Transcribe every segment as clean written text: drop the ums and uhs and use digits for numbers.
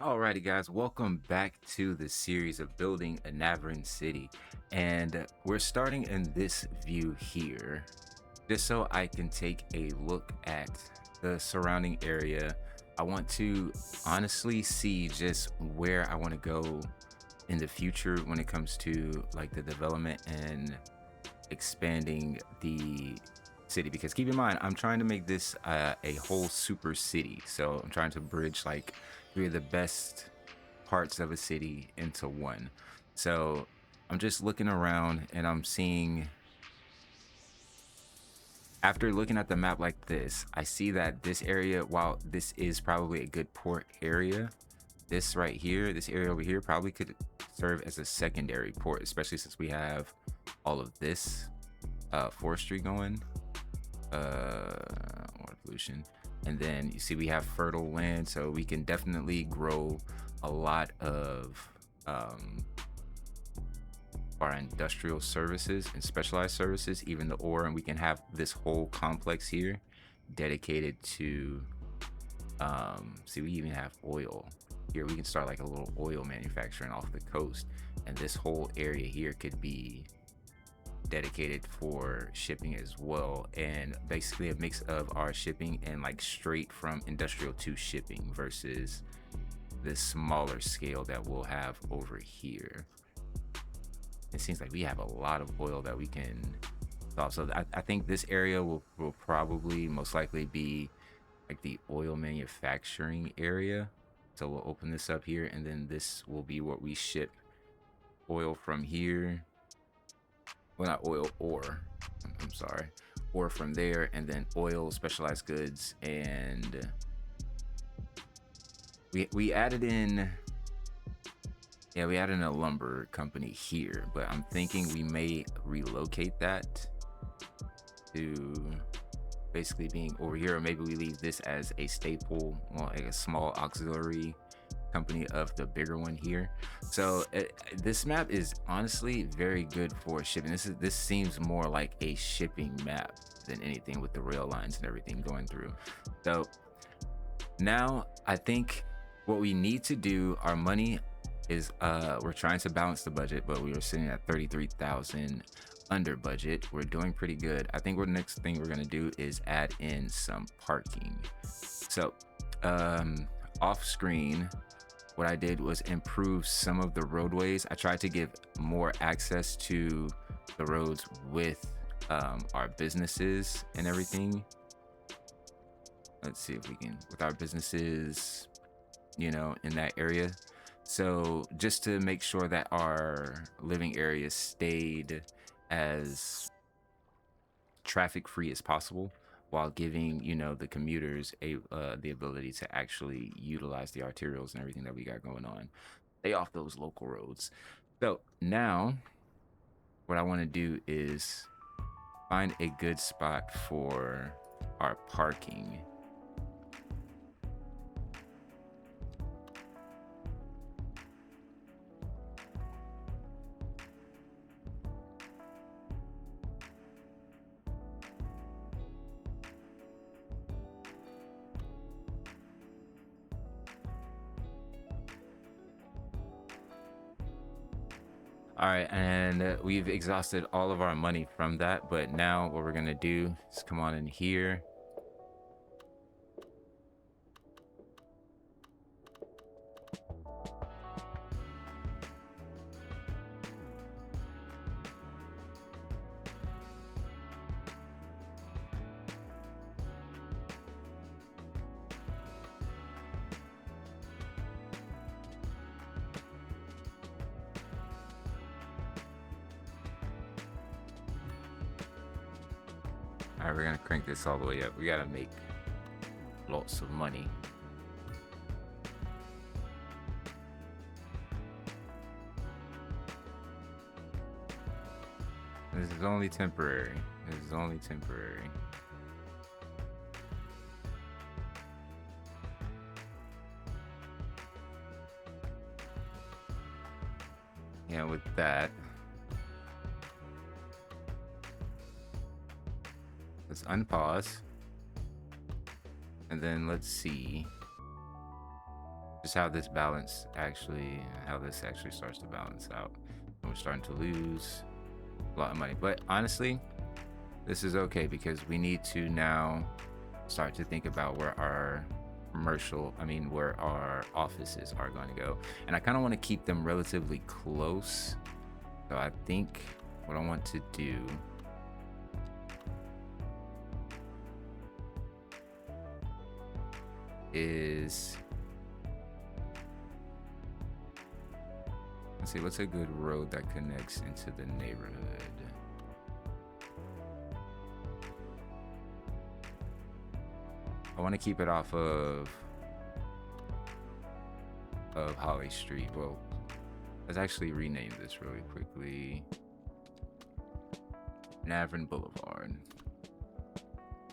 Alrighty, guys, welcome back to the series of building Anavrin City. And we're starting in this view here, just so I can take a look at the surrounding area. I want to honestly see just where I want to go in the future when it comes to like the development and expanding the city, because keep in mind I'm trying to make this a whole super city. So I'm trying to bridge like three of the best parts of a city into one. So I'm just looking around and I'm seeing, after looking at the map like this, I see that this area, while this is probably a good port area, this right here, this area over here probably could serve as a secondary port, especially since we have all of this forestry going, water pollution, and then you see we have fertile land, so we can definitely grow a lot of our industrial services and specialized services, even the ore, and we can have this whole complex here dedicated to see, we even have oil here. We can start like a little oil manufacturing off the coast, and this whole area here could be dedicated for shipping as well, and basically a mix of our shipping and like straight from industrial to shipping versus this smaller scale that we'll have over here. It seems like we have a lot of oil that we can solve. So I think this area will probably most likely be like the oil manufacturing area. So we'll open this up here, and then this will be what we ship oil from here. Well, not oil, ore. I'm sorry. Ore from there, and then oil, specialized goods, and we added in, yeah, we added in a lumber company here, but I'm thinking we may relocate that to basically being over here, or maybe we leave this as a staple, well, like a small auxiliary company of the bigger one here. So this map is honestly very good for shipping. This seems more like a shipping map than anything, with the rail lines and everything going through. So now I think what we need to do, our money is we're trying to balance the budget, but we are sitting at 33,000 under budget. We're doing pretty good. I think the next thing we're going to do is add in some parking. So off screen, what I did was improve some of the roadways. I tried to give more access to the roads with our businesses and everything. Let's see if we can, with our businesses, you know, in that area. So just to make sure that our living areas stayed as traffic free as possible, while giving, you know, the commuters the ability to actually utilize the arterials and everything that we got going on. Stay off those local roads. So now what I want to do is find a good spot for our parking. All right, and we've exhausted all of our money from that, but now what we're gonna do is come on in here. All right, we're gonna crank this all the way up. We gotta make lots of money. This is only temporary. This is only temporary. Yeah, with that, let's unpause. And then let's see. just how this how this actually starts to balance out. And we're starting to lose a lot of money, but honestly, this is okay because we need to now start to think about where our where our offices are going to go. And I kind of want to keep them relatively close. So I think what I want to do is, let's see, what's a good road that connects into the neighborhood? I want to keep it off of Holly Street. Well, let's actually rename this really quickly. Anavrin Boulevard.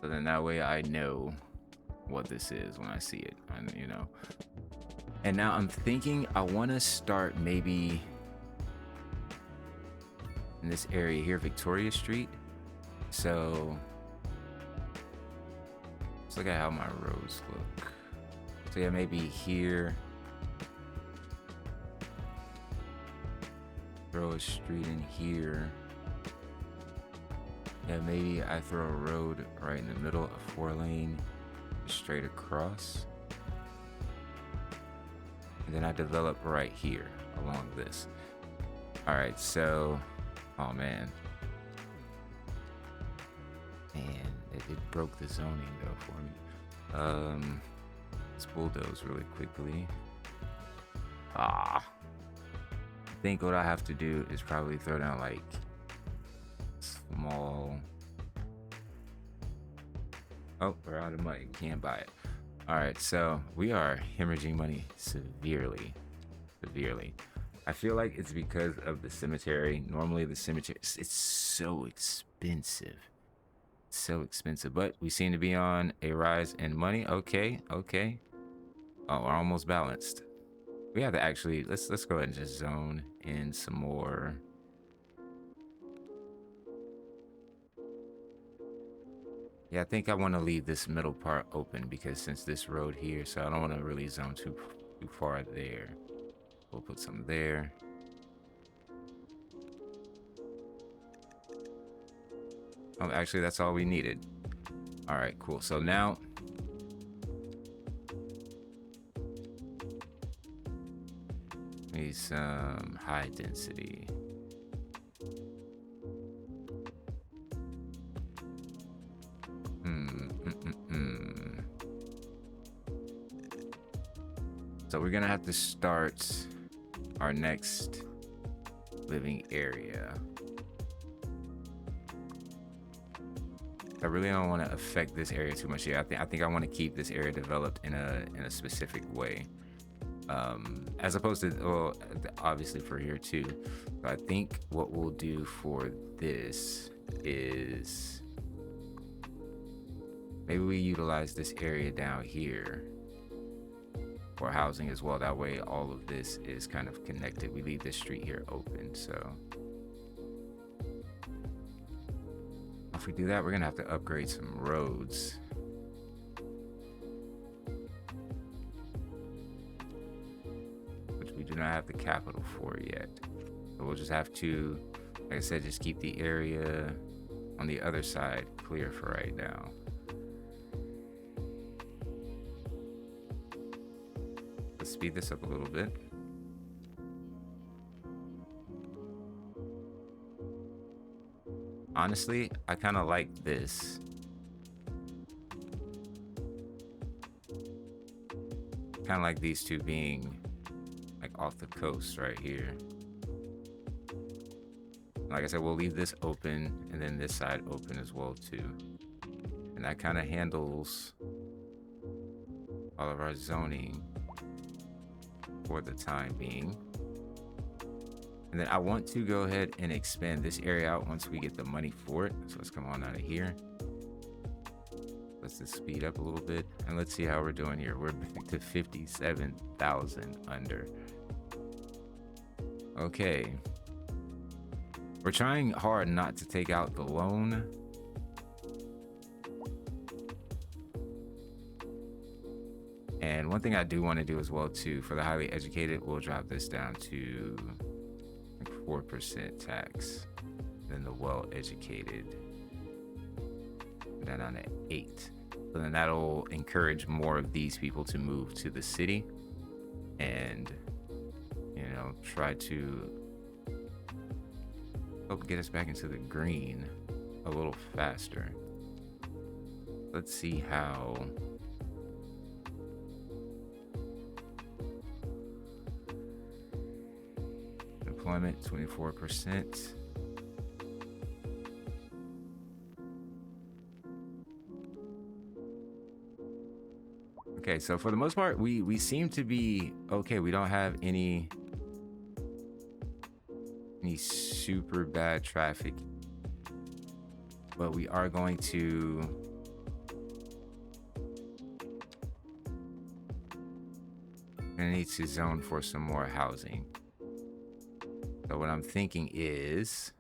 So then that way I know what this is when I see it, you know. And now I'm thinking I want to start maybe in this area here, Victoria Street. So let's look at how my roads look. So yeah, maybe here. Throw a street in here. Yeah, maybe I throw a road right in the middle, a 4-lane, straight across. And then I develop right here along this. All right, so, oh man. Man, it broke the zoning though for me. Let's bulldoze really quickly. I think what I have to do is probably throw down like small. Oh, we're out of money. Can't buy it. All right, so we are hemorrhaging money severely. I feel like it's because of the cemetery. Normally the cemetery, it's so expensive. But we seem to be on a rise in money. Okay. Oh, we're almost balanced. We have to actually, let's go ahead and just zone in some more. Yeah, I think I want to leave this middle part open because since this road here, so I don't want to really zone too far there. We'll put some there. Oh, actually, that's all we needed. All right, cool. So now, need some high density. So we're gonna have to start our next living area. I really don't want to affect this area too much here. I think I want to keep this area developed in a specific way, as opposed to, well, obviously for here too. So I think what we'll do for this is maybe we utilize this area down here for housing as well. That way all of this is kind of connected. We leave this street here open. So if we do that, we're gonna have to upgrade some roads. Which we do not have the capital for yet. So we'll just have to, like I said, just keep the area on the other side clear for right now. Let's speed this up a little bit. Honestly, I kind of like this. Kind of like these two being like off the coast right here. Like I said, we'll leave this open and then this side open as well too. And that kind of handles all of our zoning for the time being. And then I want to go ahead and expand this area out once we get the money for it. So let's come on out of here. Let's just speed up a little bit and let's see how we're doing here. We're back to 57,000 under. Okay. We're trying hard not to take out the loan. And one thing I do want to do as well too, for the highly educated, we'll drop this down to like 4% tax. Then the well-educated, down to 8. So then that'll encourage more of these people to move to the city and, you know, try to help get us back into the green a little faster. Let's see how employment 24%. Okay, so for the most part, we seem to be okay. We don't have any super bad traffic, but we are going to need to zone for some more housing. So what I'm thinking is,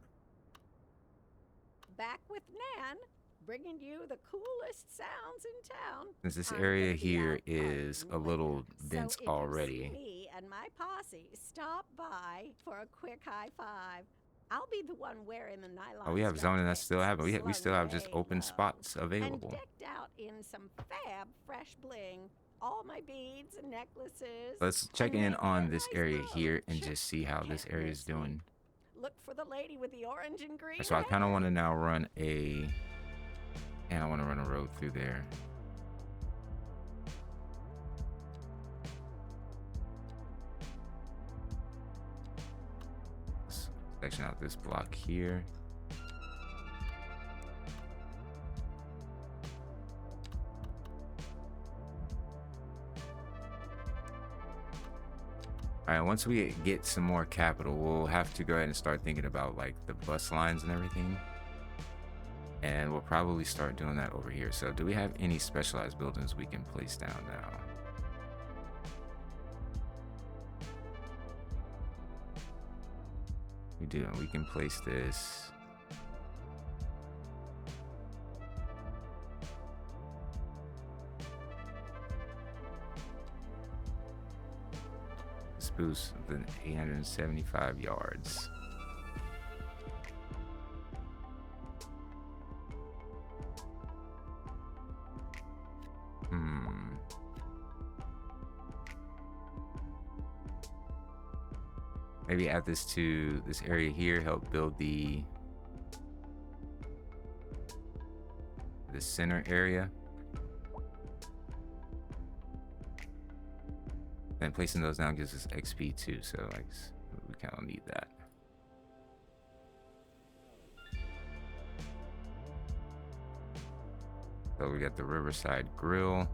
back with Nan, bringing you the coolest sounds in town. since this area here is a little dense so if you already. see me and my posse, stop by for a quick high five. I'll be the one wearing the nylon. Oh, we have zoning that still happen. We still have just slung open low. spots available. And decked out in some fab fresh bling. All my beads and necklaces. Let's check and in maybe on a this nice area little here and chip. just see how this Can't area is miss me. doing. Look for the lady with the orange and green So I kind of hair. want to now run a, and I want to run a road through there. Let's section out this block here. All right, once we get some more capital, we'll have to go ahead and start thinking about like the bus lines and everything. And we'll probably start doing that over here. So do we have any specialized buildings we can place down now? We do. We can place this. This boost within 875 yards. Maybe add this to this area here, help build the center area. And placing those down gives us XP too, so like we kind of need that. So we got the Riverside Grill.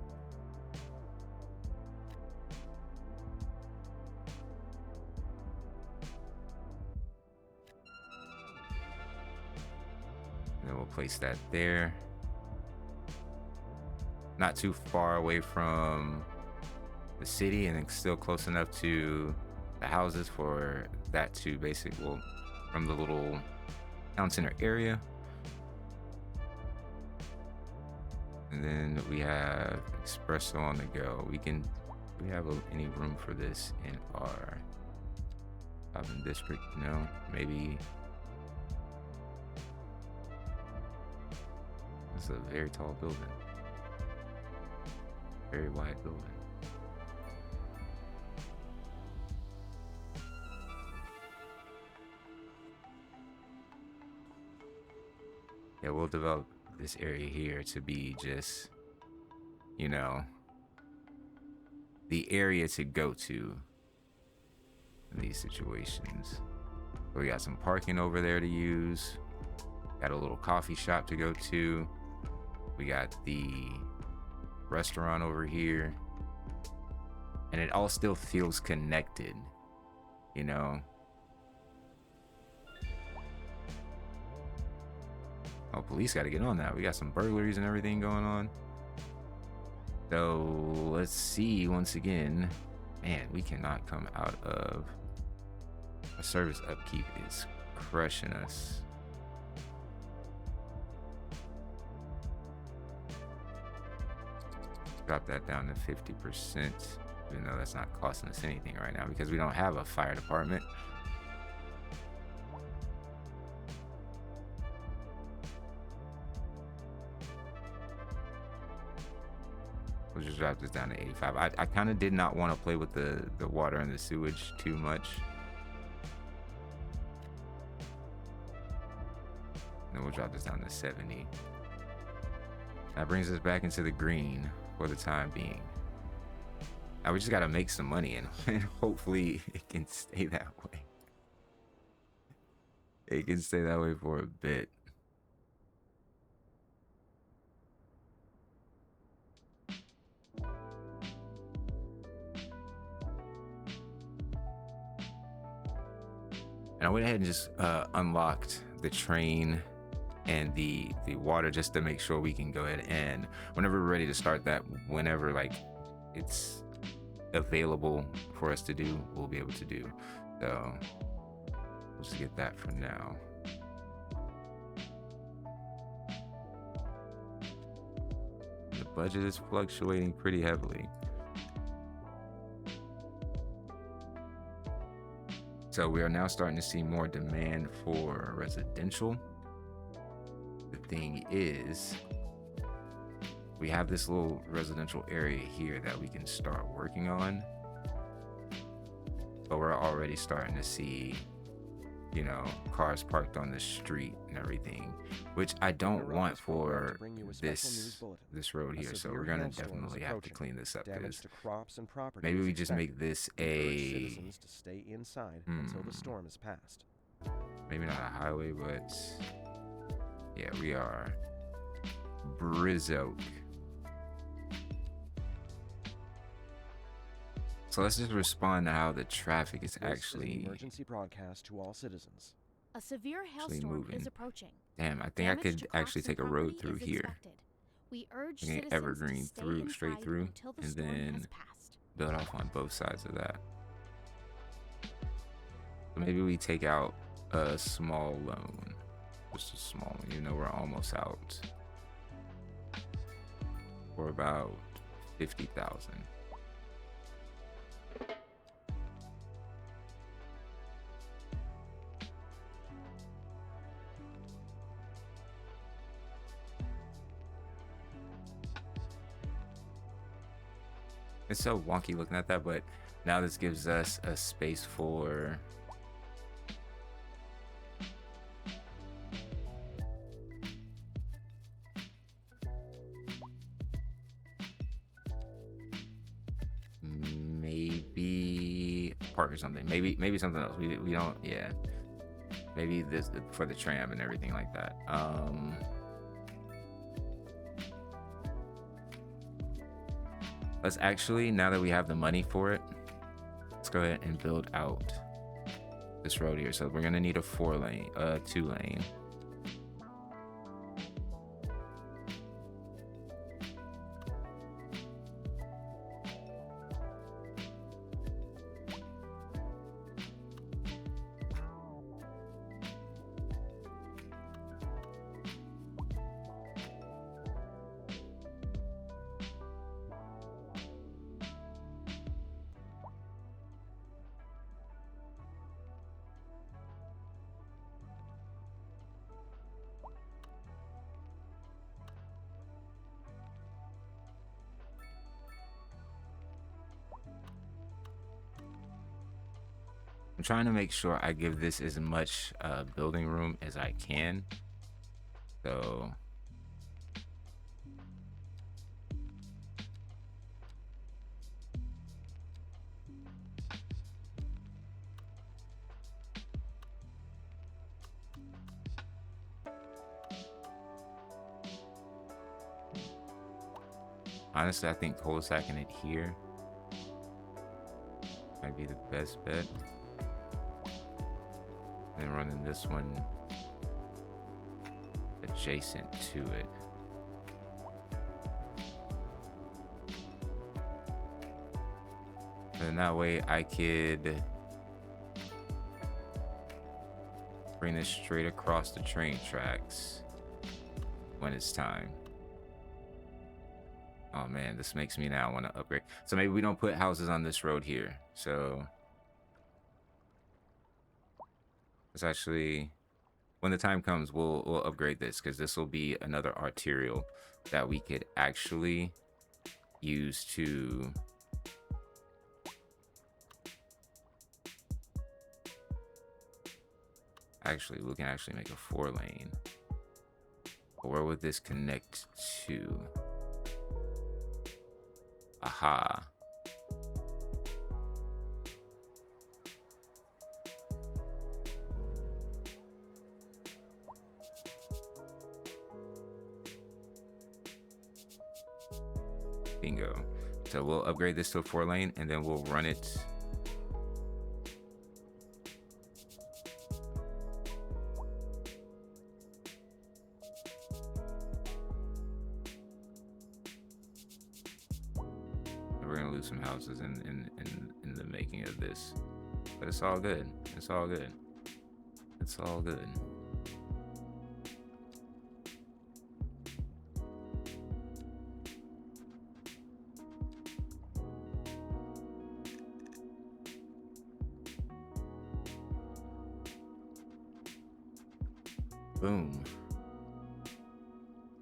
And then we'll place that there. Not too far away from the city, and then still close enough to the houses for that to well, from the little town center area. And then we have espresso on the go. Do we have any room for this in our shopping district? No, maybe. This is a very tall building. Very wide building. Yeah, we'll develop this area here to be just, you know, the area to go to in these situations. We got some parking over there to use. Got a little coffee shop to go to. We got the restaurant over here. And it all still feels connected, you know? Oh, police got to get on that. We got some burglaries and everything going on. So let's see once again. Man, we cannot come out of our service upkeep is crushing us. drop that down to 50%, even though that's not costing us anything right now because we don't have a fire department. We'll just drop this down to 85. I kind of did not want to play with the water and the sewage too much. Then we'll drop this down to 70. That brings us back into the green for the time being. Now we just got to make some money and hopefully it can stay that way. It can stay that way for a bit. And I went ahead and just unlocked the train and the water just to make sure we can go ahead and whenever we're ready to start that, whenever like it's available for us to do, we'll be able to do. So we'll just get that for now. The budget is fluctuating pretty heavily. So we are now starting to see more demand for residential. The thing is, we have this little residential area here that we can start working on. But we're already starting to see, you know, cars parked on the street and everything, which I don't want for this road here. So we're gonna definitely have to clean this up because maybe we just make this a to stay inside until the storm is past. Maybe not a highway, but yeah, we are Brizoke. So let's just respond to how the traffic is actually emergency broadcast to all citizens. A severe hailstorm is approaching. Damn, I think I could actually take a road through here. We urge citizens Evergreen through, straight through, and then build off on both sides of that. So maybe we take out a small loan, just a small one. You know, we're almost out for about 50,000. It's so wonky looking at that, but now this gives us a space for maybe a park or something. Maybe something else. We don't. Yeah. Maybe this for the tram and everything like that. Let's actually, now that we have the money for it, let's go ahead and build out this road here. So we're gonna need a 2-lane. I'm trying to make sure I give this as much building room as I can. So honestly, I think cul-de-sacing it here might be the best bet. And running this one adjacent to it. And that way I could bring this straight across the train tracks when it's time. Oh man, this makes me now want to upgrade. So maybe we don't put houses on this road here. So it's actually, when the time comes, we'll upgrade this, because this will be another arterial that we could actually use to we can actually make a 4-lane. But where would this connect to? Aha. Bingo. So we'll upgrade this to a 4-lane, and then we'll run it. We're gonna lose some houses in the making of this, but it's all good. It's all good. It's all good. Boom.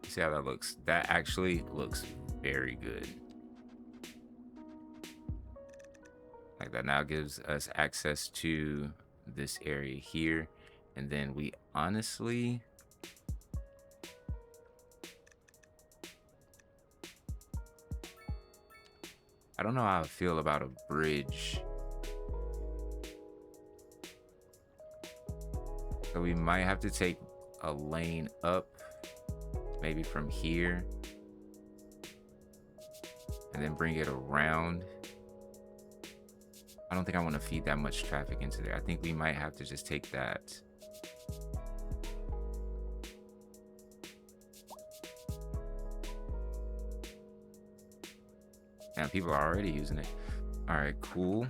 See how that looks? That actually looks very good. Like that now gives us access to this area here. And then we honestly, I don't know how I feel about a bridge. So we might have to take a lane up, maybe from here, and then bring it around. I don't think I want to feed that much traffic into there. I think we might have to just take that. And people are already using it. All right, cool.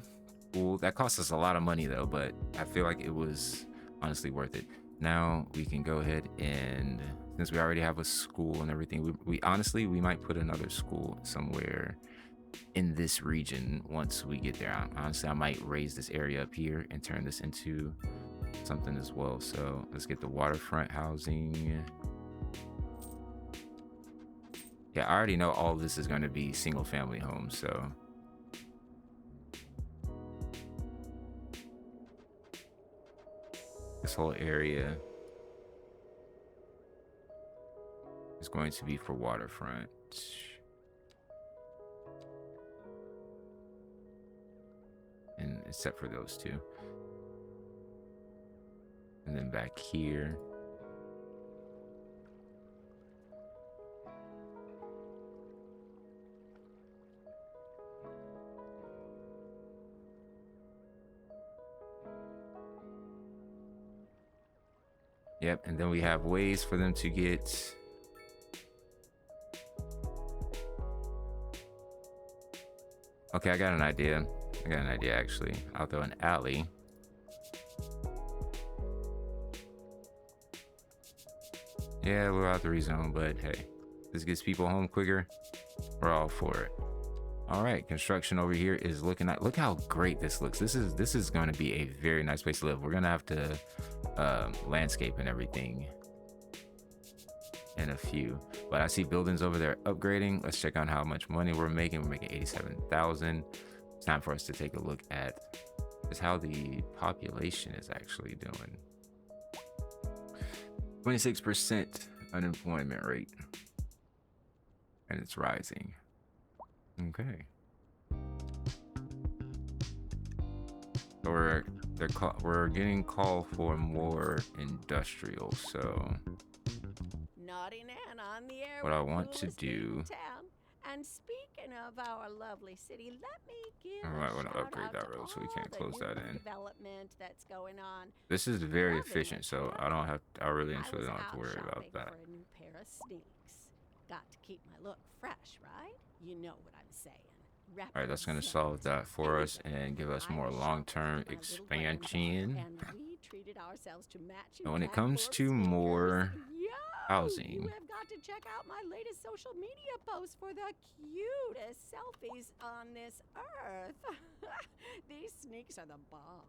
Cool. That cost us a lot of money though, but I feel like it was honestly worth it. Now we can go ahead and, since we already have a school and everything, we honestly, we might put another school somewhere in this region once we get there. Honestly, I might raise this area up here and turn this into something as well. So let's get the waterfront housing. Yeah, I already know all this is going to be single family homes, so this whole area is going to be for waterfront. And except for those two. And then back here. Yep, and then we have ways for them to get okay, I got an idea. Actually. I'll throw an alley. Yeah, we're out the rezone, but hey, this gets people home quicker. We're all for it. All right, construction over here is looking at, look how great this looks. This is going to be a very nice place to live. We're gonna have to landscape and everything in a few, but I see buildings over there upgrading. Let's check out how much money we're making. We're making 87,000. It's time for us to take a look at just how the population is actually doing. 26% unemployment rate, and it's rising. Okay. So we're getting called for more industrial. So Naughty Nan on the air. what I want to do. And speaking of our lovely city, let me give I might want to upgrade that road so we can't close that in. Development that's going on. This is very efficient, so I really and truly don't have to worry about that. For a new pair of sneaks. Got to keep my look fresh, right? You know what I'm saying. All right, that's going to solve that for us and give us more long-term expansion. And we treated ourselves to matching. And when it comes to more housing. You have got to check out my latest social media post for the cutest selfies on this earth. These sneaks are the bomb.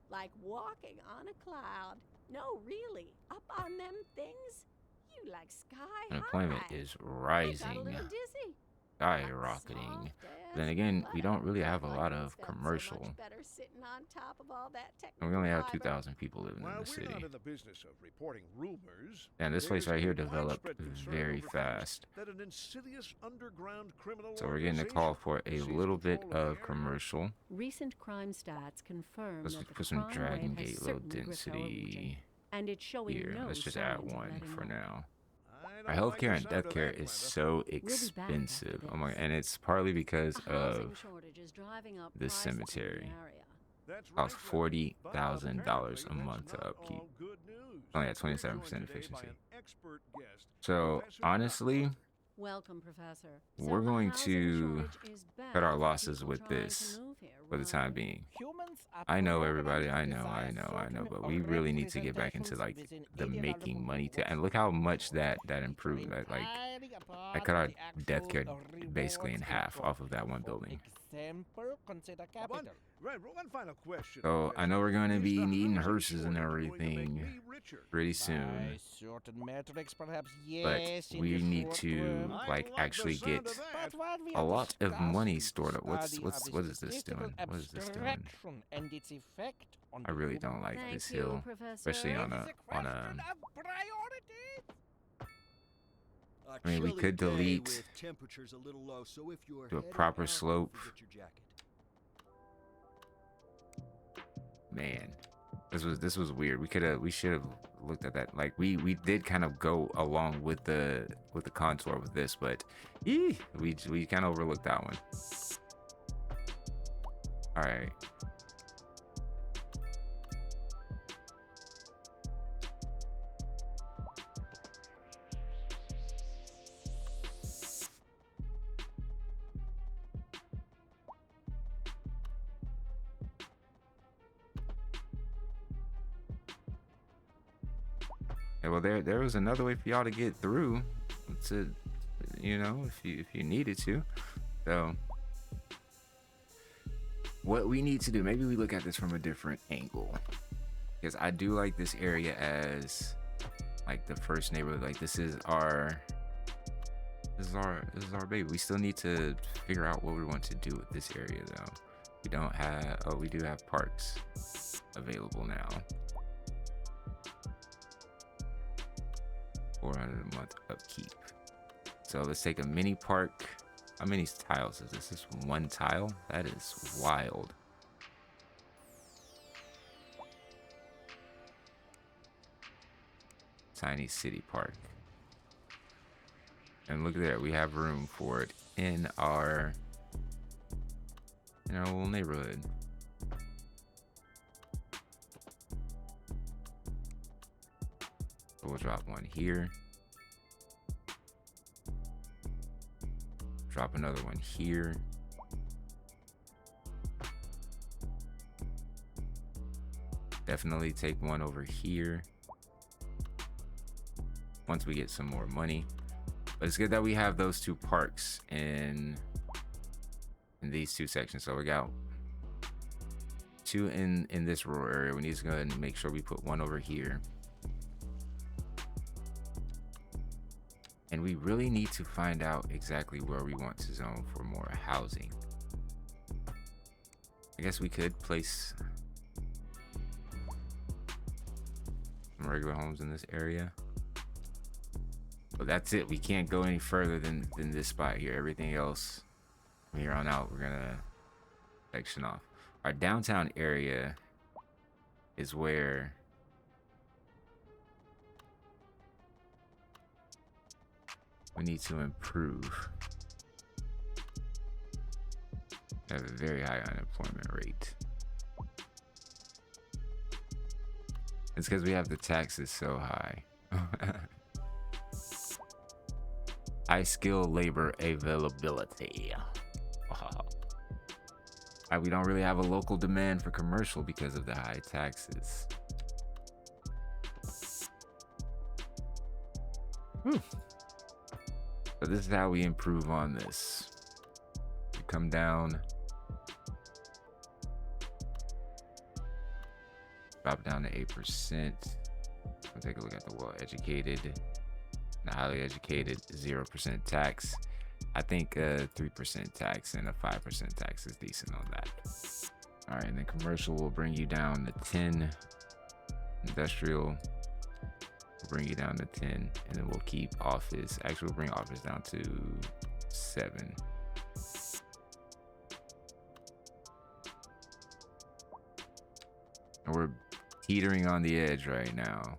Like walking on a cloud. No, really. Up on them things, you like sky high. Unemployment is I got a rising, little dizzy. skyrocketing. Soft Then as again, we don't really butter. have a My lot head of felt so commercial. much better sitting on top of all that And we only have technical 2,000 people living in While the we're city. not in the business of reporting rumors, And this place there's right here a developed widespread concern very over fast. that an insidious underground criminal So we're getting a call for a organization little bit seized control of the area. commercial. Recent crime stats confirm Let's that the put some crime Dragon wave has Gate low certainly gripped our region, density and it's showing here. no Let's just signs add of one letting for up. now. I Our don't like the healthcare and sound death of care that, is Amanda. so We'll be back after expensive. Oh my, this. and it's partly because A housing of shortage is driving up this prices in the cemetery. area. That's Costs right, but $40,000 a apparently month that's to not upkeep. all good news. Only at We're 27% joined today by efficiency. an expert guest, So Professor honestly, Calder. Welcome, Professor. we're So going the housing to shortage is bad cut our for losses people with trying to this move here, for the right? time being. Humans are I know programmed everybody, to I desire know, certain but we really need to get back into like representations the within making alienable money to, what's and look how much possible. that These are improved. Like entirely I apart cut our from the death care actual basically in rewards half involved. off of that one For building. example, consider capital. One final question. So I Professor. know we're going to Is be the needing housing hearses and shortage going to make everything me richer? pretty soon. By certain metrics, perhaps But yes. in we the need short to term. I like the actually sound get of that. But what we a are lot of money discussing stored up. What study is of this statistical doing? What is this doing? abstraction and its effect on I the really human don't like Thank this you, hill, Professor. especially on It a is a question of priority. I mean, we could delete, temperatures a little low, so if you're do a heading proper out, slope. forget your jacket. Man, this was weird. We should have looked at that. Like we did kind of go along with the contour with this, but we kind of overlooked that one. All right. Yeah, well, there was another way for y'all to get through, to, you know, if you needed to. So, what we need to do, maybe we look at this from a different angle, because I do like this area as like the first neighborhood. Like this is our baby. We still need to figure out what we want to do with this area though. We don't have. Oh, we do have parks available now. 400 a month upkeep. So let's take a mini park. How many tiles is this? This is one tile? That is wild. Tiny city park. And look there, we have room for it in our little neighborhood. So we'll drop one here. Drop another one here. Definitely take one over here once we get some more money. But it's good that we have those two parks in these two sections. So we got two in this rural area. We need to go ahead and make sure we put one over here. And we really need to find out exactly where we want to zone for more housing. I guess we could place some regular homes in this area. But that's it. We can't go any further than this spot here. Everything else from here on out, we're gonna section off. Our downtown area is where we need to improve. We have a very high unemployment rate. It's because we have the taxes so high. High skill labor availability. We don't really have a local demand for commercial because of the high taxes. Whew. So this is how we improve on this. We come down, drop down to 8%. We'll take a look at the well-educated, the highly educated, 0% tax. I think 3% tax and a 5% tax is decent on that. All right, and then commercial will bring you down to 10. Industrial will bring you down to 10, and then we'll keep office. Actually, we'll bring office down to 7. And we're teetering on the edge right now.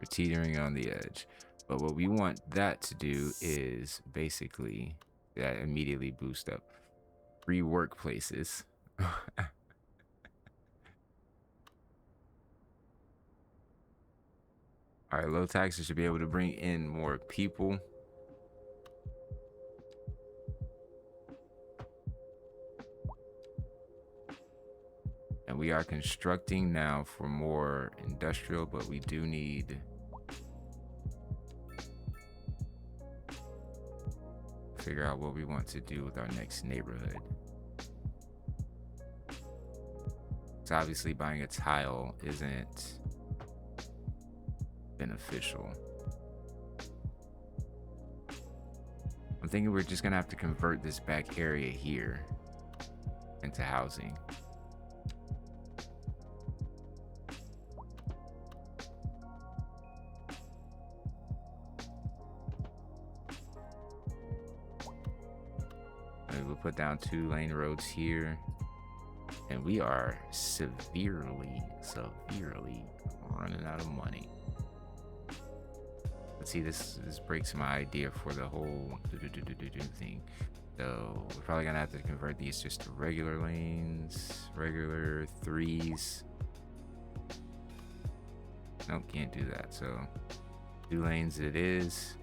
We're teetering on the edge. But what we want that to do is basically that immediately boost up free workplaces. All right, low taxes should be able to bring in more people. And we are constructing now for more industrial, but we do need to figure out what we want to do with our next neighborhood. So obviously buying a tile isn't beneficial. I'm thinking we're just gonna have to convert this back area here into housing. And we'll put down 2-lane roads here. And we are severely running out of money. Let's see, this breaks my idea for the whole thing. So we're probably gonna have to convert these just to regular lanes, regular 3s. Nope, can't do that. So 2 lanes it is.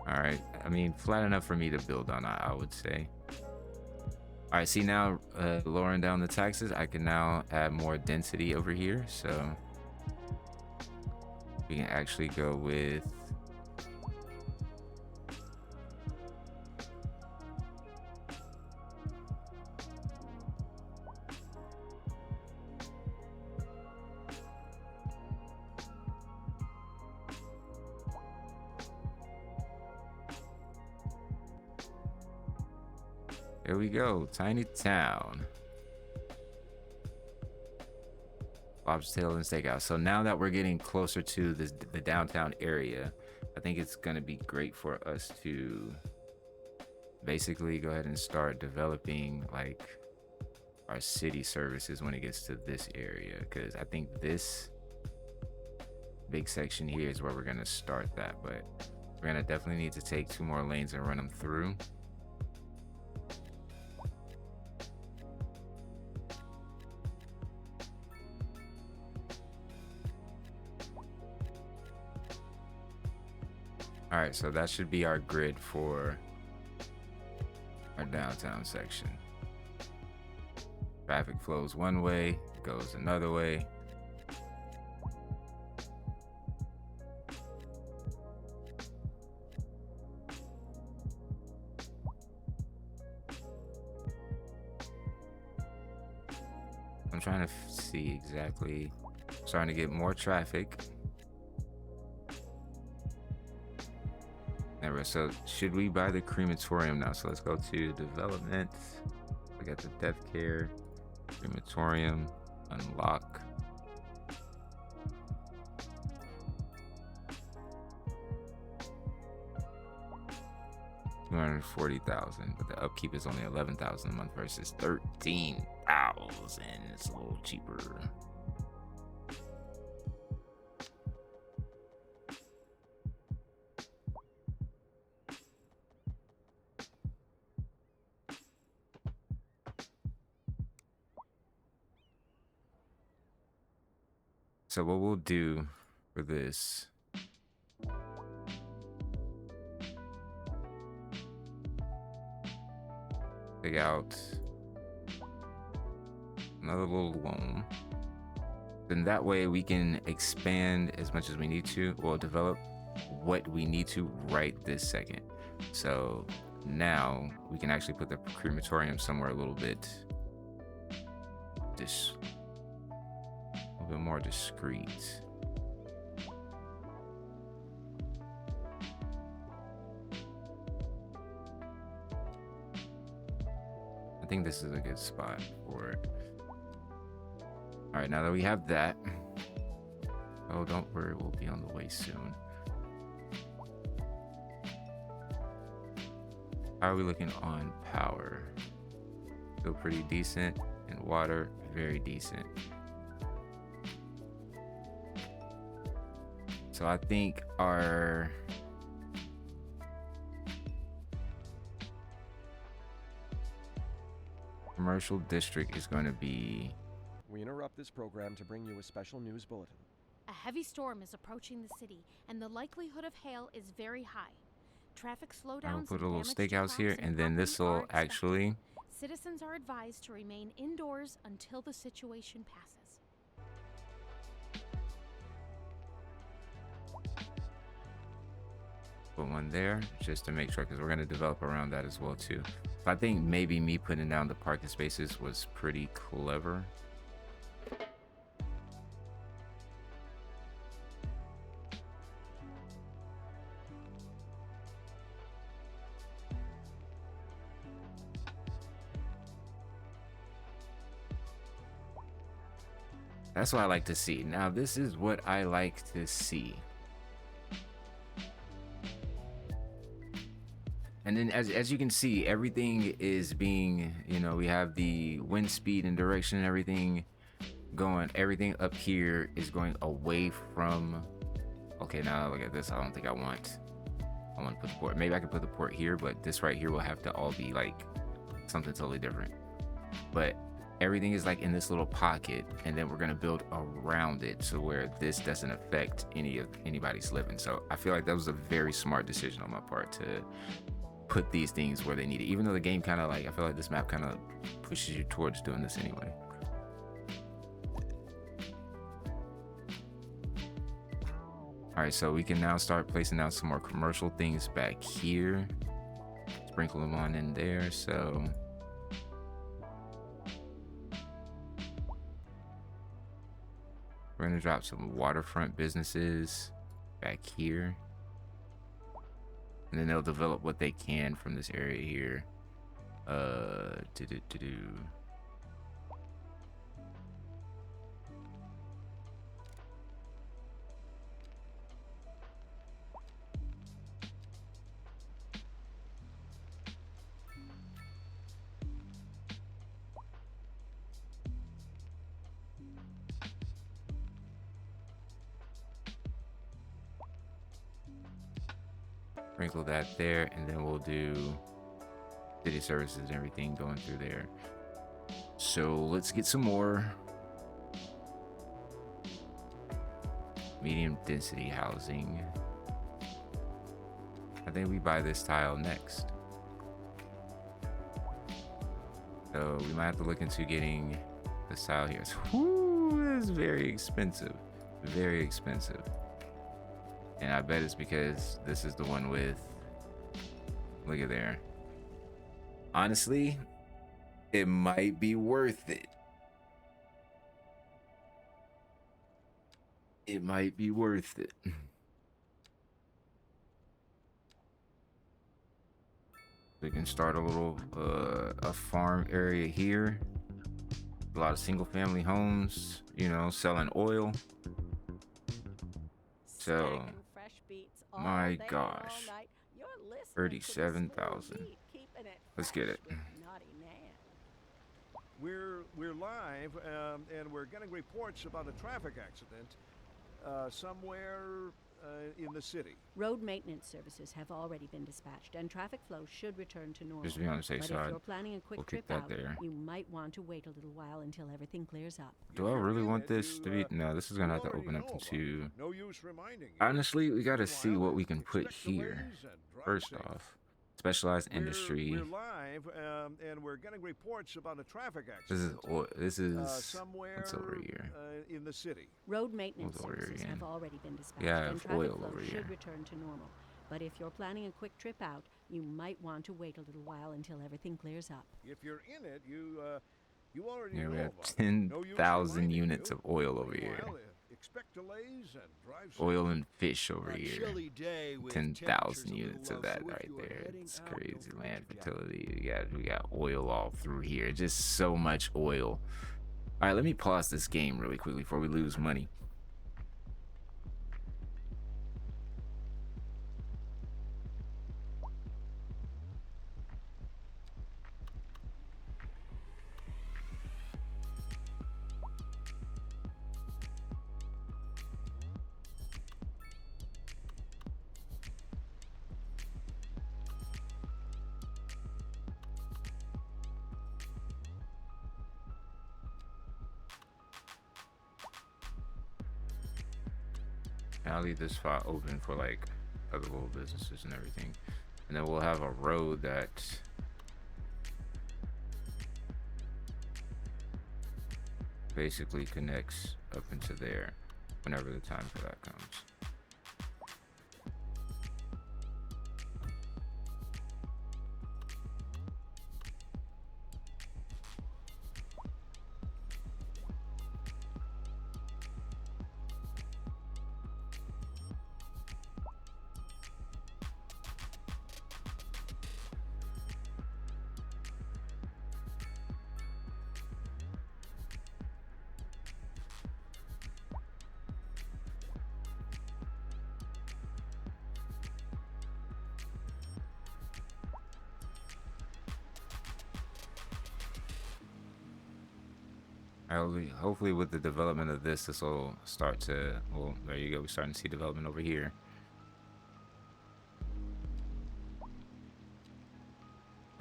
All right, I mean, flat enough for me to build on, I would say. All right, see now, lowering down the taxes, I can now add more density over here. So we can actually go with there we go, tiny town. Bob's Tail and Steakhouse. So now that we're getting closer to the downtown area, I think it's gonna be great for us to basically go ahead and start developing like our city services when it gets to this area, because I think this big section here is where we're gonna start that, but we're gonna definitely need to take 2 more lanes and run them through. All right, so that should be our grid for our downtown section. Traffic flows one way, goes another way. I'm trying to see exactly, starting to get more traffic. There we go. So should we buy the crematorium now? So let's go to development. Look at the death care, crematorium, unlock. $240,000, but the upkeep is only $11,000 a month versus $13,000. It's a little cheaper. So what we'll do for this, take out another little loam. Then that way we can expand as much as we need to, or develop what we need to right this second. So now we can actually put the crematorium somewhere a little bit more discreet. I think this is a good spot for it. All right, now that we have that, oh, don't worry, we'll be on the way soon. How are we looking on power? Still pretty decent, and water, very decent. So I think our commercial district is going to be... We interrupt this program to bring you a special news bulletin. A heavy storm is approaching the city, and the likelihood of hail is very high. Traffic slowdowns. I'll put a and little damage to steakhouse crops here, and then this property will are expected. actually... Citizens are advised to remain indoors until the situation passes. Put one there just to make sure, because we're going to develop around that as well too. I think maybe me putting down the parking spaces was pretty clever. That's what I like to see. Now this is what I like to see. And then as you can see, everything is being, you know, we have the wind speed and direction and everything going, everything up here is going away from, okay, now look at this. I don't think I want to put the port. Maybe I can put the port here, but this right here will have to all be like something totally different. But everything is like in this little pocket, and then we're going to build around it so where this doesn't affect anybody's living. So I feel like that was a very smart decision on my part to put these things where they need it, even though the game kind of like, I feel like this map kind of pushes you towards doing this anyway. All right, so we can now start placing down some more commercial things back here, sprinkle them on in there. So we're gonna drop some waterfront businesses back here. And then they'll develop what they can from this area here. Sprinkle that there, and then we'll do city services and everything going through there. So let's get some more medium density housing. I think we buy this tile next. So we might have to look into getting this tile here. Whoo, that's very expensive. Very expensive. And I bet it's because this is the one with, look at there. Honestly, it might be worth it. It might be worth it. We can start a little a farm area here. A lot of single family homes, you know, selling oil. So my gosh, 37,000. Let's get it. We're live, and we're getting reports about a traffic accident somewhere in the city. Road maintenance services have already been dispatched, and traffic flow should return to normal. Just to be on the safe But side, if you're planning a quick we'll keep trip that out, there. you might want to wait a little while until everything clears up. Do I really want this to be? No, this is gonna have to open up into. No use reminding you. Honestly, we gotta see Meanwhile, what we can put expect here. delays and drive First safe. off, specialized industry. We're live, and we're getting reports about a traffic This is accident. this is Somewhere what's over here. in the city. Road maintenance What's over here services again? have already been dispatched, Yeah, and traffic oil flow over should here. return to normal. But if you're planning a quick trip out, you might want to wait a little while until everything clears up. If you're in it, you already Yeah, know we have about it. 10,000 reminding units you. of oil over here. Meanwhile, expect delays and drive safe. Oil and fish over A here. chilly day with 10,000 temperatures a units little of low, that so if right you are there. heading It's out, crazy. don't forget Land your jacket. fertility. We got oil all through here. Just so much oil. All right, let me pause this game really quickly before we lose money. I'll leave this spot open for like other little businesses and everything, and then we'll have a road that basically connects up into there whenever the time for that comes. Hopefully with the development of this will start to, well, there you go, we're starting to see development over here.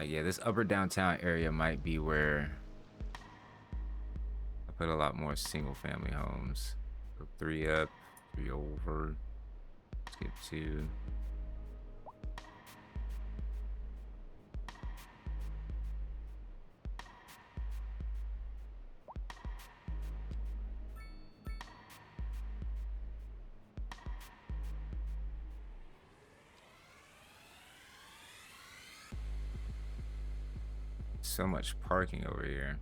Yeah, this upper downtown area might be where I put a lot more single family homes. So 3 up, 3 over, skip 2. So much parking over here.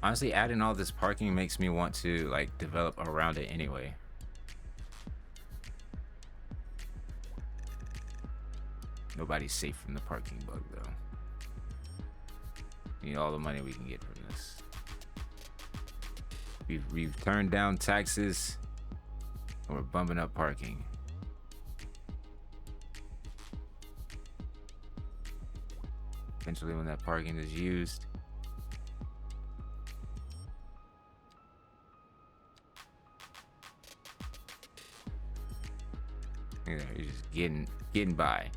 Honestly, adding all this parking makes me want to like develop around it anyway. Nobody's safe from the parking bug though. Need all the money we can get from this. We've turned down taxes and we're bumping up parking. Eventually when that parking is used, you know, you're just getting by.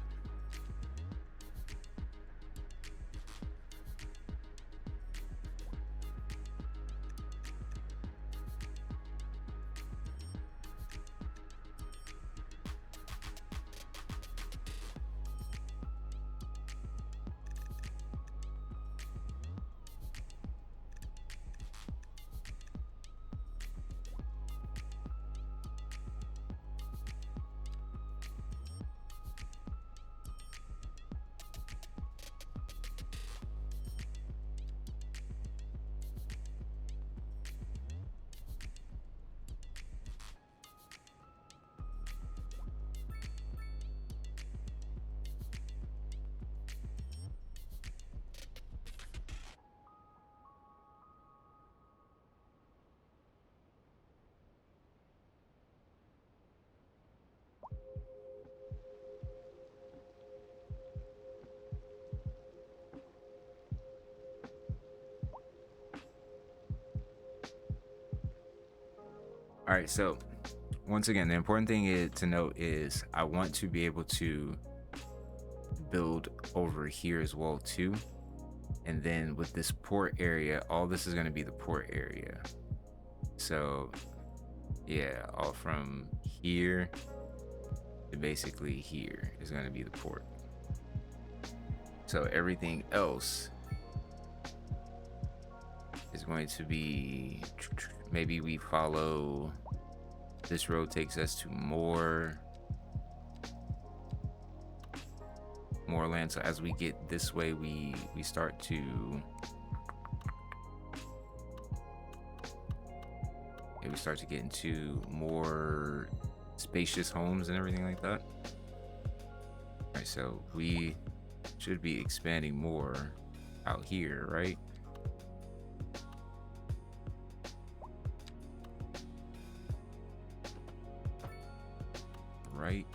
All right, so once again, the important thing to note is I want to be able to build over here as well too. And then with this port area, all this is going to be the port area. So yeah, all from here to basically here is going to be the port. So everything else is going to be, maybe we follow, this road takes us to more land. So as we get this way, we start to, we start to get into more spacious homes and everything like that. All right, so we should be expanding more out here, right? Right.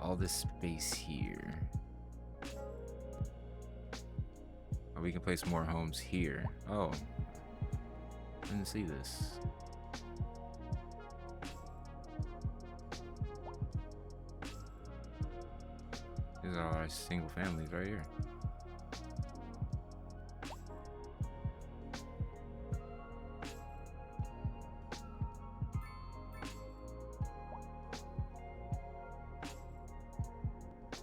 All this space here. Oh, we can place more homes here. Oh, I didn't see this. These are our single families right here.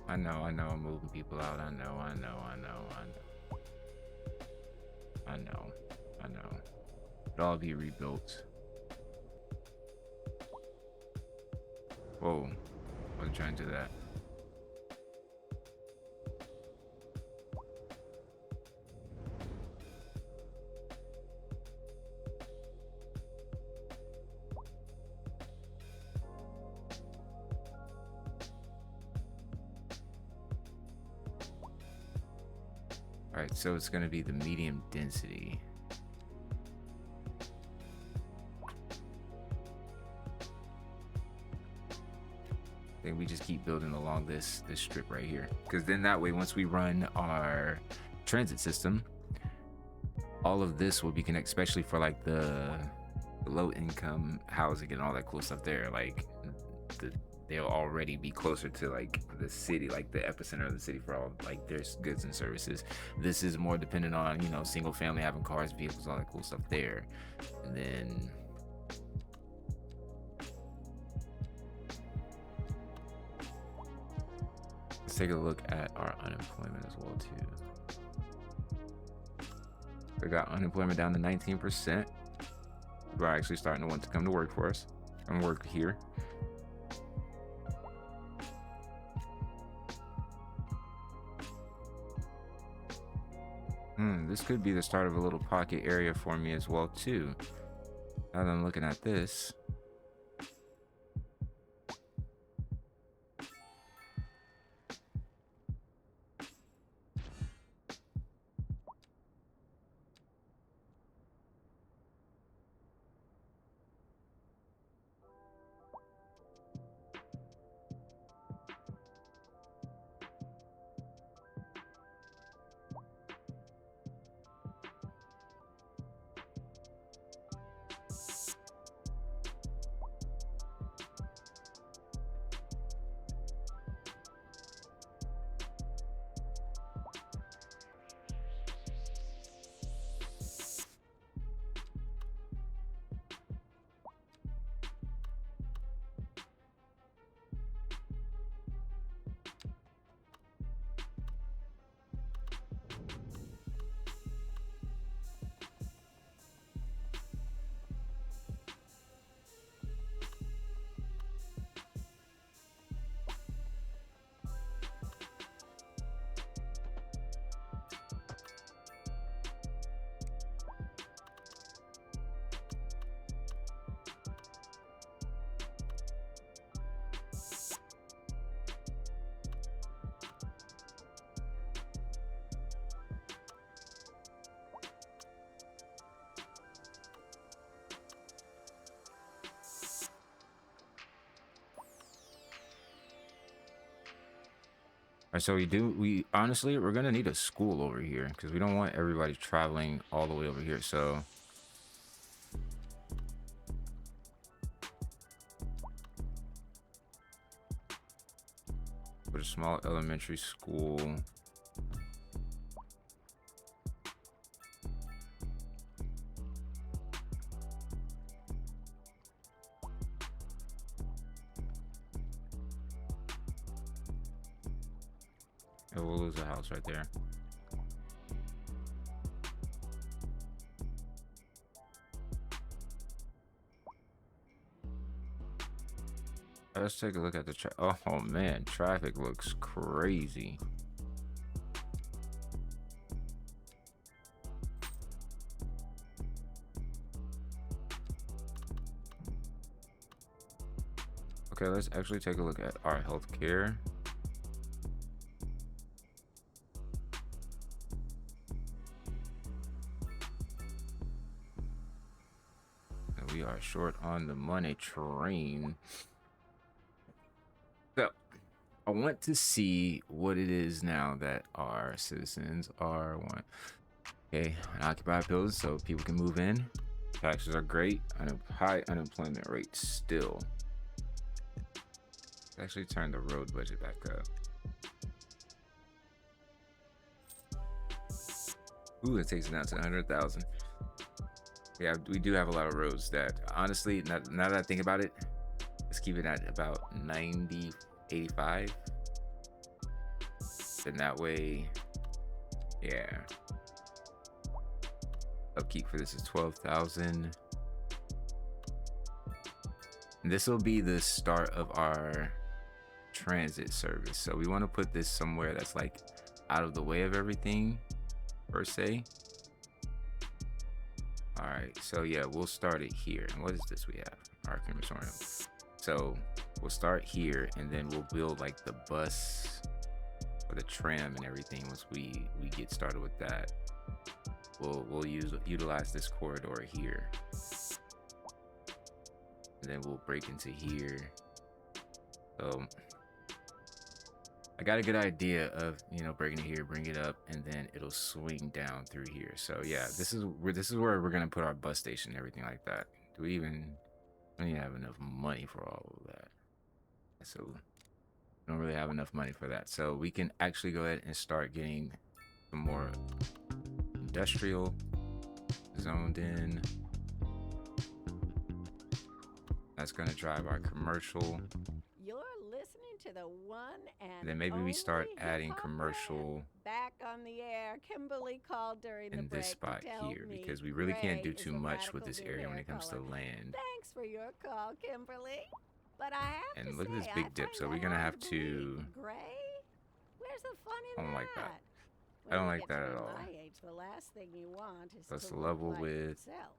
I know, I'm moving people out. I know. It'll all be rebuilt. Whoa, I wasn't trying to do that. All right, so it's gonna be the medium density. Then we just keep building along this strip right here, because then that way, once we run our transit system, all of this will be connected, especially for like the low income housing and all that cool stuff there. Like they'll already be closer to like the city, like the epicenter of the city for all like their goods and services. This is more dependent on, you know, single family, having cars, vehicles, all that cool stuff there. And then let's take a look at our unemployment as well too. We got unemployment down to 19%. We're actually starting to want to come to work for us and work here. This could be the start of a little pocket area for me as well too. Now that I'm looking at this. right, so we honestly, we're gonna need a school over here because we don't want everybody traveling all the way over here. So put a small elementary school. And we'll lose a house right there. Let's take a look at the oh man, traffic looks crazy. Okay, let's actually take a look at our healthcare. And we are short on the money train. So I want to see what it is now that our citizens are okay, occupied buildings so people can move in. Taxes are great. High unemployment rate still. Actually turn the road budget back up. Ooh, it takes it down to 100,000. Yeah, we do have a lot of roads that honestly, now that I think about it, let's keep it at about 90, 85. Then that way, yeah. Upkeep for this is 12,000. And this will be the start of our transit service. So we want to put this somewhere that's like out of the way of everything, per se. All right, so yeah, we'll start it here. And what is this we have? Our crematorium. So we'll start here, and then we'll build like the bus or the tram and everything. Once we get started with that, we'll utilize this corridor here, and then we'll break into here. So I got a good idea of, you know, breaking it here, bring it up, and then it'll swing down through here. So yeah, this is where we're gonna put our bus station and everything like that. Do we even have enough money for all of that? So we don't really have enough money for that. So we can actually go ahead and start getting some more industrial zoned in. That's gonna drive our commercial. You're listening to the one and then maybe we start only adding hip-hop commercial rap. Back on the air, Kimberly called during the in break this spot to tell here me because we really can't do gray too is a much with radical this new area when hair it comes to color. land. Thanks for your call, Kimberly. But I have And to look at this say, big I dip, find so that we're gonna hard have to to. believe. Gray? Where's the fun in I don't that? like that. When I don't you like get that to at be all. My age, the last thing you want is Let's to level look like with yourself.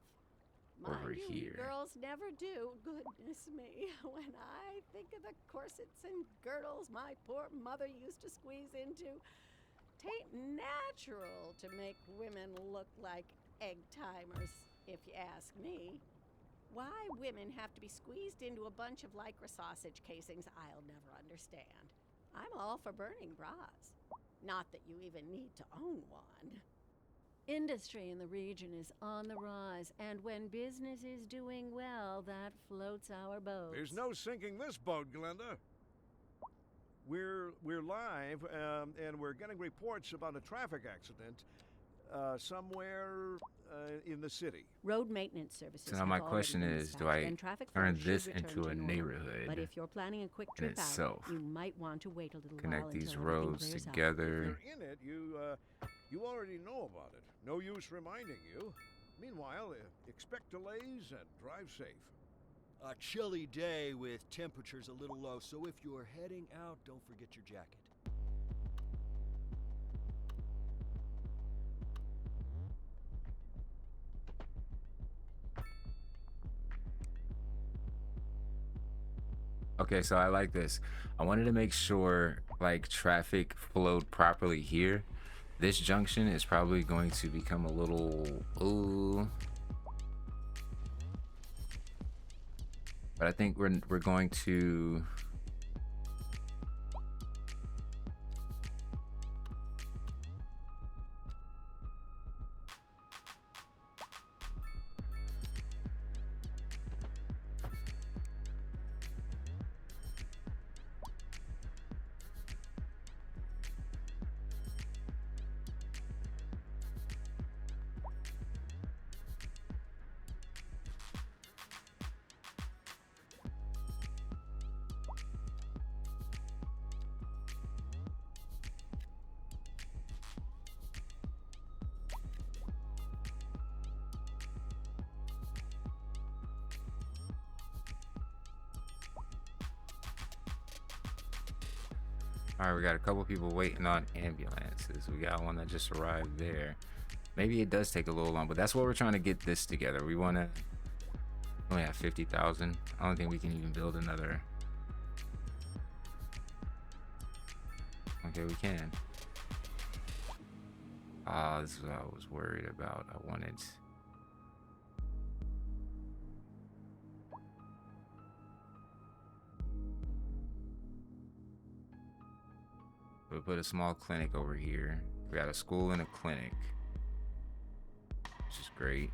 over Mind you, we here. girls never do. Goodness me. When I think of the corsets and girdles my poor mother used to squeeze into, tain't natural to make women look like egg timers, if you ask me. Why women have to be squeezed into a bunch of lycra sausage casings, I'll never understand. I'm all for burning bras. Not that you even need to own one. Industry in the region is on the rise, and when business is doing well, that floats our boats. There's no sinking this boat, Glenda. We're live, and we're getting reports about a traffic accident somewhere in the city. Road maintenance services. So now my have already question been is, do dispatched, I and traffic turn flow should this return into to a normal. neighborhood But if you're planning a quick in trip itself? out, you might want to wait a little Connect while these until everything roads clears out. If together. you're in it, you already know about it. No use reminding you. Meanwhile, expect delays and drive safe. A chilly day with temperatures a little low, so if you're heading out, don't forget your jacket. Okay, so I like this. I wanted to make sure like traffic flowed properly here. This junction is probably going to become a little but I think we're going to All right, we got a couple people waiting on ambulances. We got one that just arrived there. Maybe it does take a little long, but that's what we're trying to get this together. We want to only have 50,000. I don't think we can even build another. Okay, we can. Ah, this is what I was worried about. I wanted. We put a small clinic over here. We got a school and a clinic, which is great.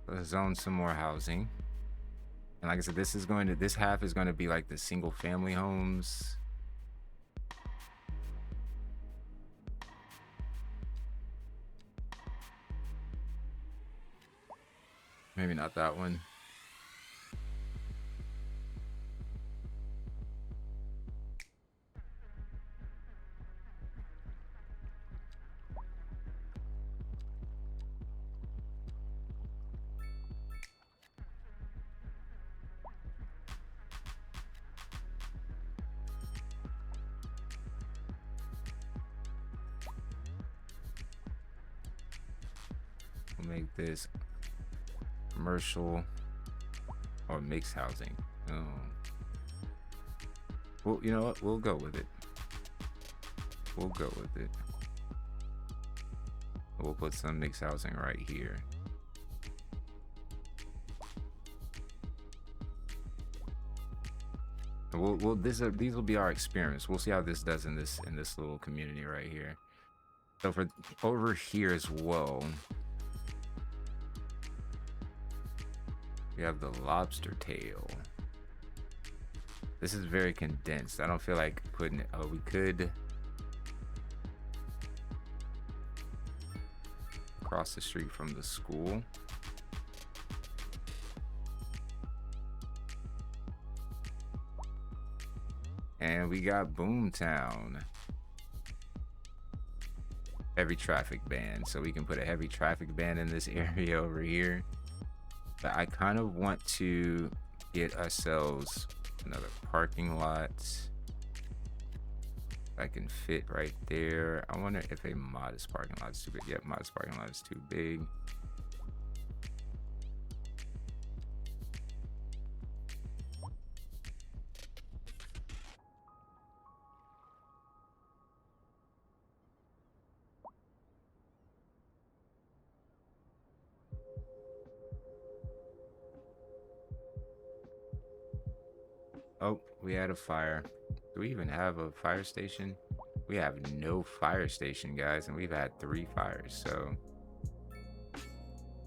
Let's zone some more housing. And like I said, this half is going to be like the single family homes. Maybe not that one. We'll make this commercial or mixed housing. Oh. Well, you know what? We'll go with it. We'll go with it. We'll put some mixed housing right here. These will be our experiments. We'll see how this does in this little community right here. So for over here as well, we have the lobster tail. This is very condensed. I don't feel like putting it. Oh, we could across the street from the school. And we got Boomtown. Heavy traffic ban. So we can put a heavy traffic ban in this area over here. But I kind of want to get ourselves another parking lot. I can fit right there. I wonder if a modest parking lot is too big. Yep, modest parking lot is too big. Oh, we had a fire. Do we even have a fire station? We have no fire station, guys, and we've had 3 fires, so.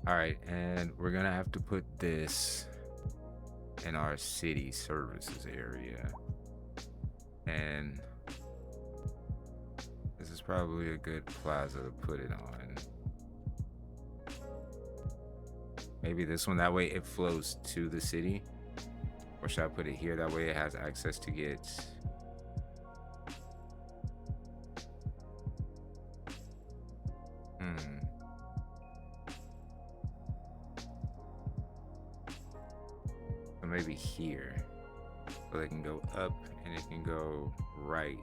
All right, and we're gonna have to put this in our city services area. And this is probably a good plaza to put it on. Maybe this one, that way it flows to the city. Or should I put it here? That way it has access to get. So maybe here. So they can go up and it can go right.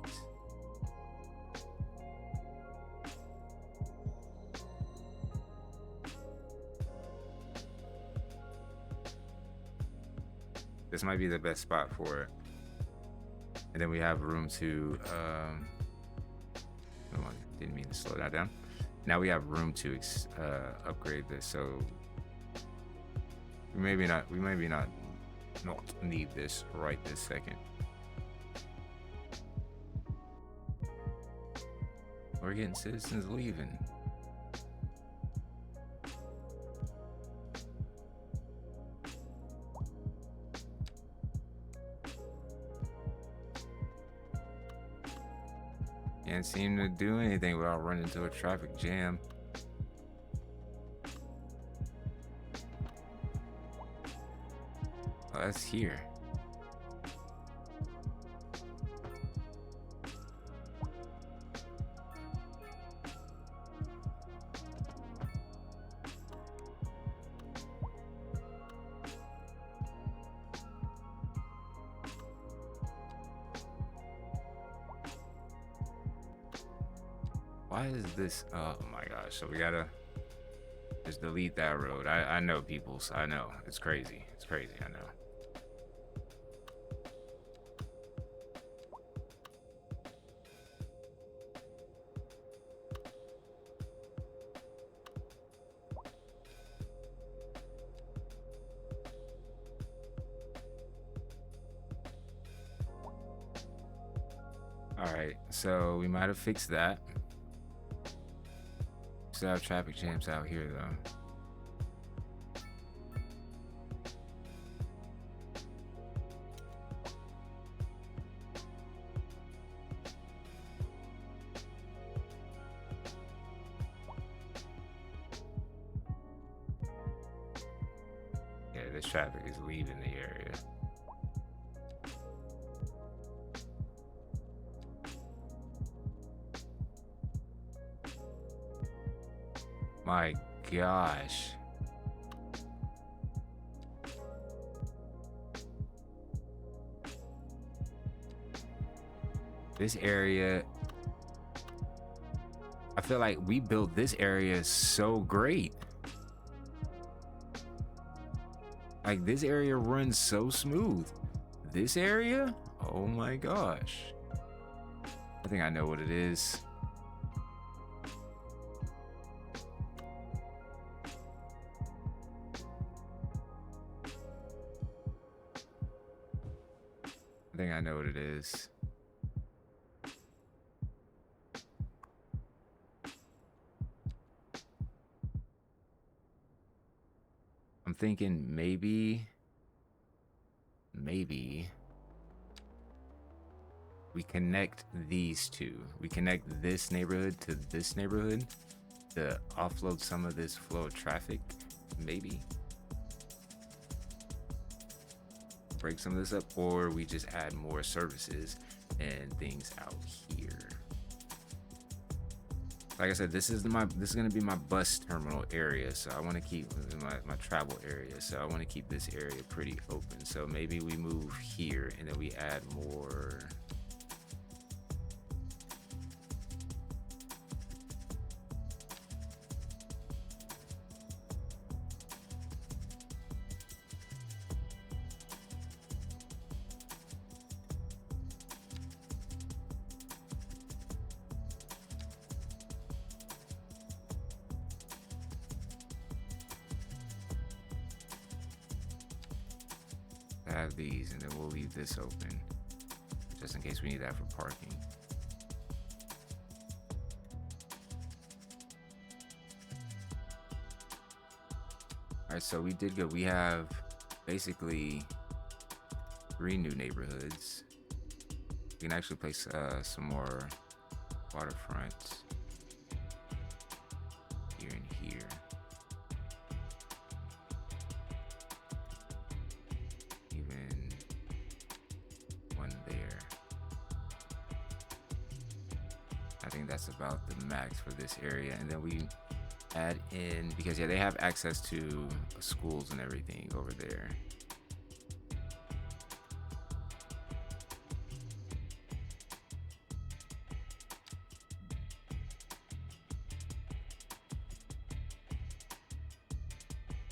This might be the best spot for it. And then we have room to didn't mean to slow that down. Now we have room to upgrade this, so we maybe not need this right this second. We're getting citizens leaving. Can't seem to do anything without running into a traffic jam. Oh, that's here. Why is this? Oh my gosh. So we gotta just delete that road. I know, peoples. I know. It's crazy. It's crazy. I know. All right. So we might have fixed that. Still have traffic jams out here though. Yeah, this traffic is leaving the area. My gosh. This area, I feel like we built this area so great. Like this area runs so smooth. This area, oh my gosh. I think I know what it is. I think I know what it is. I'm thinking maybe we connect these two. We connect this neighborhood to this neighborhood to offload some of this flow of traffic. Maybe. Break some of this up, or we just add more services and things out here. Like I said, this is gonna be my bus terminal area, so I want to keep my travel area, so I want to keep this area pretty open. So maybe we move here and then we add more. Have these, and then we'll leave this open just in case we need that for parking. All right, so we did good. We have basically 3 new neighborhoods. We can actually place some more waterfront here and here. That's about the max for this area, and then we add in, because yeah, they have access to schools and everything over there.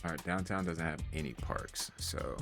All right, downtown doesn't have any parks, so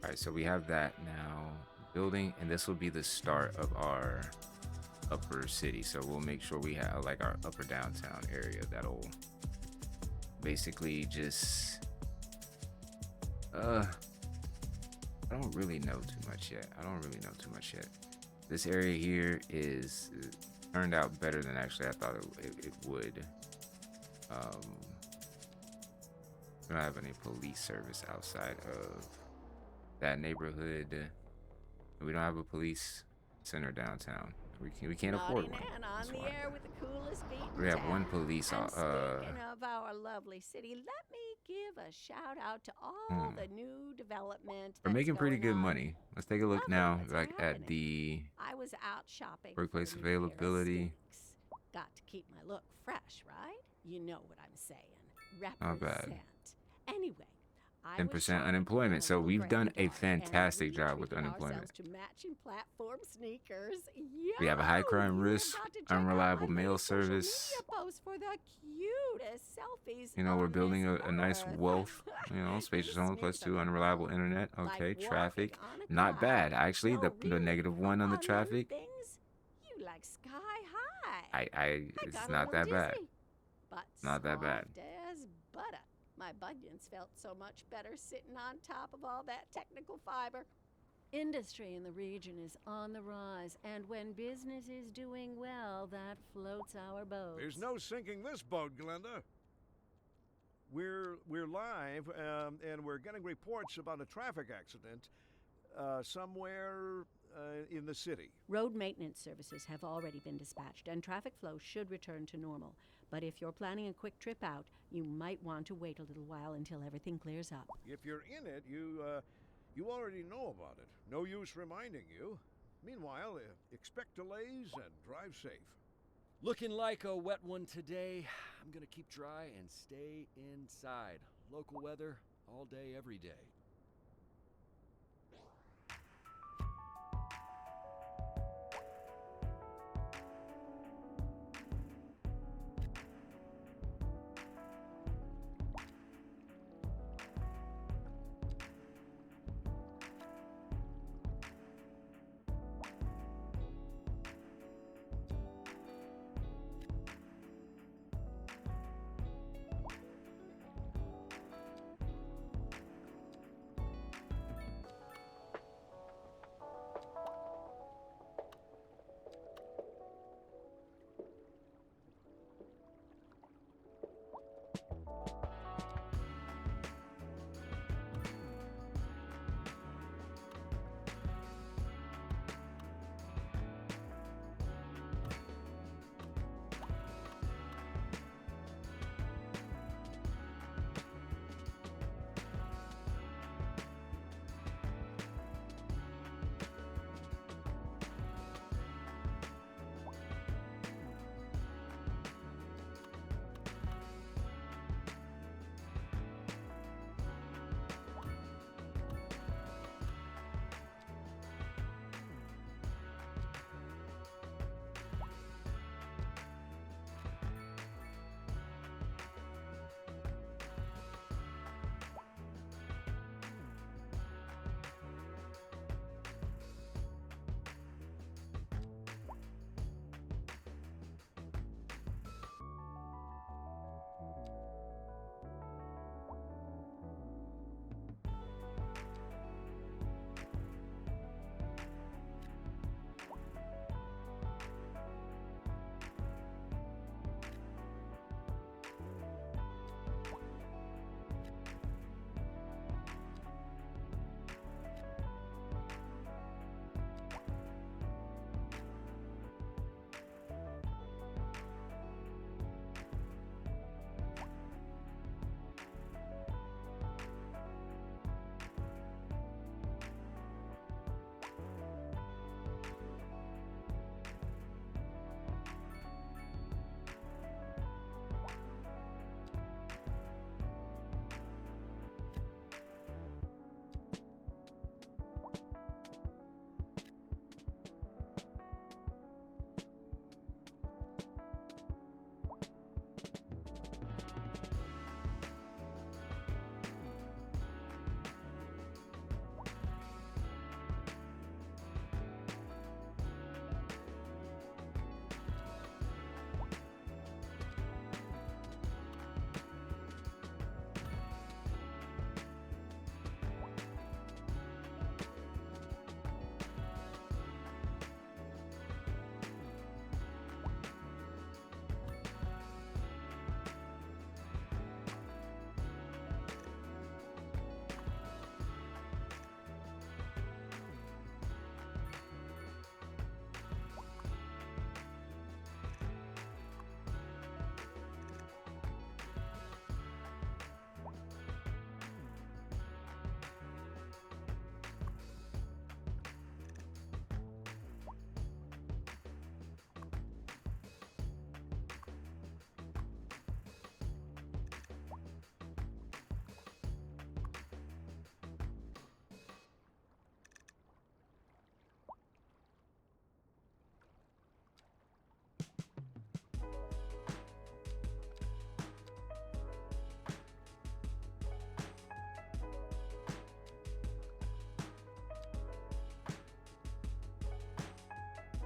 All right, so we have that now building, and this will be the start of our upper city. So we'll make sure we have like our upper downtown area that'll basically just I don't really know too much yet. This area here is turned out better than actually I thought it would. We don't have any police service outside of that neighborhood. We don't have a police center downtown. We can't afford one. Naughty Nan on That's the why. air with the coolest beat in We have one town. police. And speaking of our lovely city, let me give a shout out to all the new development. We're that's making pretty going good on. money. Let's take a look Lovely now, what's like at happening. the I was out shopping workplace for a new pair of availability. sneaks. Got to keep my look fresh, right? You know what I'm saying. Not bad. Represent. Anyway, I 10% was shopping unemployment. for So my we've done a granddaughter, and fantastic we job with treated unemployment. ourselves to matching platform sneakers. We have a high crime Yo, risk, you've got to check out unreliable my mail latest social service. media post for the cutest selfies You know, we're on building this a nice earth. wealth, spacious These home plus sneaks are 2, the unreliable bomb. internet. Like Okay, walking traffic. on a Not bad. cloud. Actually, No, the really, negative one on the them traffic. things, you like sky high. It's got a not little that bad. dizzy, but Not that bad. soft as butter. My bunions felt so much better sitting on top of all that technical fiber. Industry in the region is on the rise, and when business is doing well, that floats our boats. There's no sinking this boat, Glenda. We're live, and we're getting reports about a traffic accident somewhere in the city. Road maintenance services have already been dispatched, and traffic flow should return to normal. But if you're planning a quick trip out, you might want to wait a little while until everything clears up. If you're in it, you already know about it. No use reminding you. Meanwhile, expect delays and drive safe. Looking like a wet one today. I'm gonna keep dry and stay inside. Local weather, all day, every day.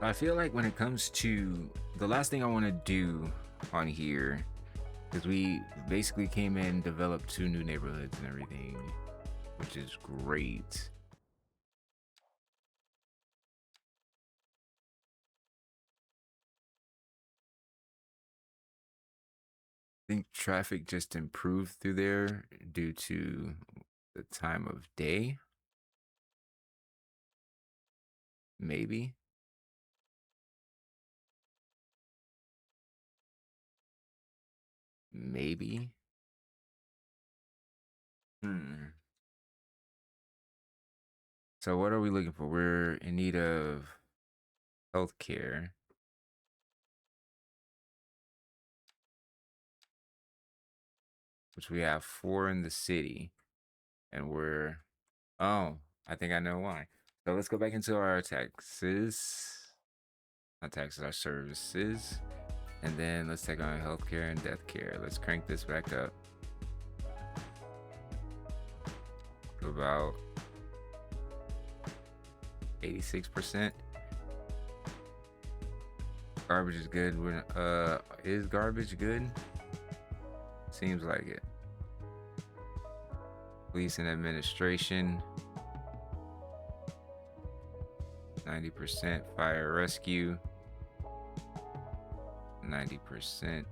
I feel like when it comes to the last thing I want to do on here, because we basically came in, developed 2 new neighborhoods and everything, which is great. I think traffic just improved through there due to the time of day. Maybe. Maybe. So what are we looking for? We're in need of healthcare. Which we have 4 in the city. And we're... Oh, I think I know why. So let's go back into our taxes. Not taxes, our services. And then let's take on healthcare and death care. Let's crank this back up to about 86%. Garbage is good. Is garbage good? Seems like it. Police and administration. 90%. Fire rescue. 90%.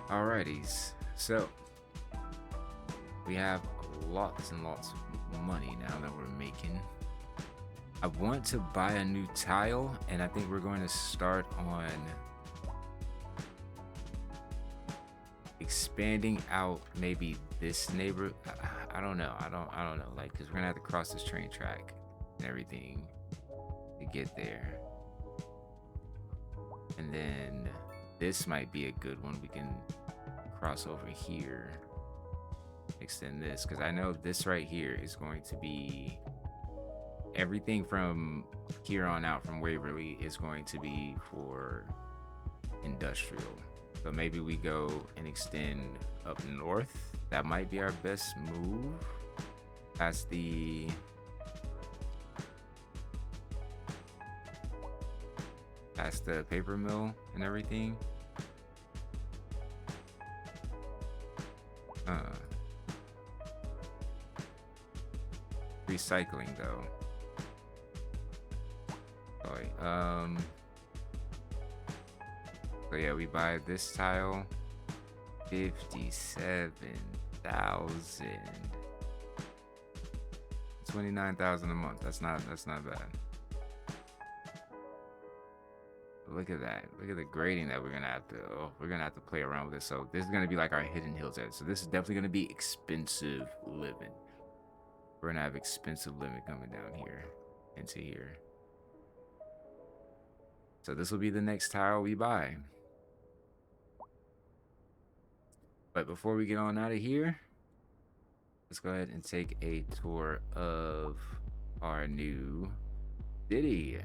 Alrighties, so we have lots and lots of money now that we're making. I want to buy a new tile, and I think we're going to start on expanding out maybe this neighbor. I don't know. I don't know. Like, because we're gonna have to cross this train track and everything to get there, and then this might be a good one. We can cross over here, extend this, because I know this right here is going to be everything from here on out from Waverly is going to be for industrial. So maybe we go and extend up north. That might be our best move. Past the paper mill and everything. Recycling though. So yeah, we buy this tile, 57,000, 29,000 a month. That's not bad. Look at that. Look at the grading that we're gonna have to play around with this. So this is gonna be like our hidden hills area. So this is definitely gonna be expensive living. We're gonna have expensive living coming down here into here. So this will be the next tile we buy. But before we get on out of here, let's go ahead and take a tour of our new city.